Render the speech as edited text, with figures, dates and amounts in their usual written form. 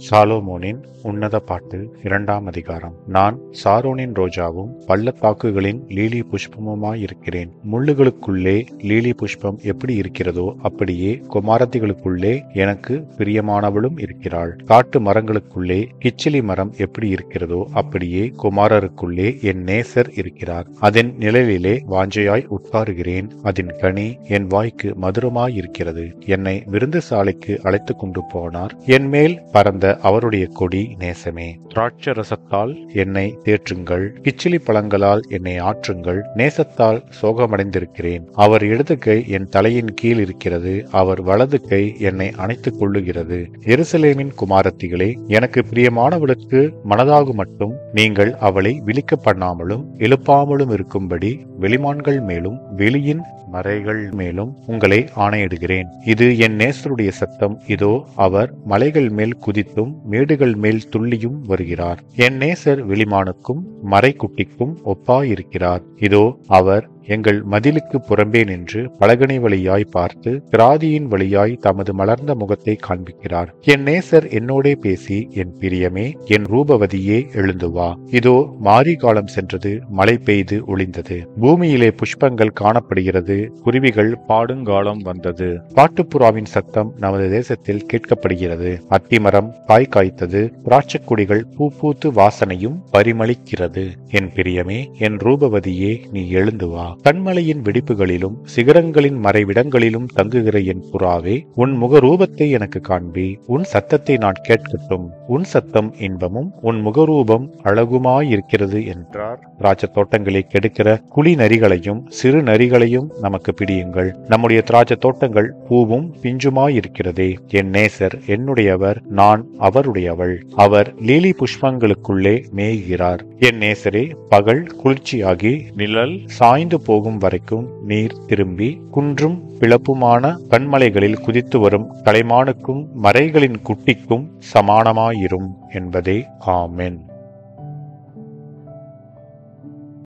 சாலோமோனின் உன்னத பாட்டு 2ஆம் அதிகாரம். நான் சாரோனின் ரோஜாவும் பள்ளத்தாக்குகளின் லீலி புஷ்பமுமாயிருக்கிறேன். முள்ளுகளுக்குள்ளே லீலி புஷ்பம் எப்படி இருக்கிறதோ அப்படியே குமாரத்திகளுக்குள்ளே எனக்கு பிரியமானவளும் இருக்கிறாள். காட்டு மரங்களுக்குள்ளே கிச்சிலி மரம் எப்படி இருக்கிறதோ அப்படியே குமாரருக்குள்ளே என் நேசர் இருக்கிறார். அதன் நிழலிலே வாஞ்சையாய் உட்காருகிறேன். அதன் கனி என் வாய்க்கு மதுரமாயிருக்கிறது. என்னை விருந்து சாலைக்கு அழைத்து கொண்டு போனார். என் மேல் பறந்த அவருடைய கொடி நேசமே. திராட்சை ரசத்தால் என்னை தேற்றுங்கள், கிச்சிலி பழங்களால் என்னை ஆற்றுங்கள். நேசத்தால் சோகமடைந்திருக்கிறேன். அவர் இடது கை என் தலையின் கீழ் இருக்கிறது, அவர் வலது கை என்னை அணைத்துக் கொள்ளுகிறது. எருசலேமின் குமாரத்திகளே, எனக்கு பிரியமானவளுக்கு மனதாகு மட்டும் நீங்கள் அவளை விழிக்க பண்ணாமலும் எழுப்பாமலும் இருக்கும்படி வெளிமான்கள் மேலும் வெளியின் மறைகள் மேலும் உங்களை ஆணையிடுகிறேன். இது என் நேசருடைய சத்தம். இதோ அவர் மலைகள் மேல் குதித்தும் மேடுகள் மேல் துள்ளியும் வருகிறார். என் நேசர் வெளிமானுக்கும் மறைக்குட்டிக்கும் ஒப்பாயிருக்கிறார். இதோ அவர் எங்கள் மதிலுக்கு புறம்பே நின்று பலகணி வழியாய் பார்த்து கிராதியின் வழியாய் தமது மலர்ந்த முகத்தை காண்பிக்கிறார். என் நேசர் என்னோடே பேசி, என் பிரியமே, என் ரூபவதியே, எழுந்து வா. இதோ மாரி காலம் சென்றது, மழை பெய்து ஒளிந்தது, பூமியிலே புஷ்பங்கள் காணப்படுகிறது, குருவிகள் பாடுங்காலம் வந்தது. பாட்டுப்புறாவின் சத்தம் நமது தேசத்தில் கேட்கப்படுகிறது. அத்திமரம் காய் காய்த்தது, திராட்சைக்குடிகள் பூ பூத்து வாசனையும் பரிமளிக்கிறது. என் பிரியமே, என் ரூபவதியே, நீ எழுந்து வா. கண்மலையின் வெடிப்புகளிலும் சிகரங்களின் மறைவிடங்களிலும் தங்குகிற என் புறாவே, உன் முகரூபத்தை எனக்கு காண்பி. உன் சத்தத்தை நான் கேட்கட்டும். உன் சத்தம் இன்பமும் உன் முகரூபம் அழகுமாயிருக்கிறது என்றார். திராட்சை தோட்டங்களை கெடுக்கிற குழி நரிகளையும் சிறு நரிகளையும் நமக்கு பிடியுங்கள். நம்முடைய திராட்சை தோட்டங்கள் பூவும் பிஞ்சுமாயிருக்கிறதே. என் நேசர் என்னுடையவர், நான் அவருடையவள். அவர் லீலி புஷ்பங்களுக்குள்ளே மேய்கிறார். என் நேசரே, பகல் குளிர்ச்சியாகி நிழல் சாய்ந்து போகும் வரைக்கும் நீர் திரும்பி குன்றும் பிளப்புமான கண்மலைகளில் குதித்து வரும் கலைமானுக்கும் மறைகளின் குட்டிக்கும் சமானமாயிரும் என்பதே. ஆமென்.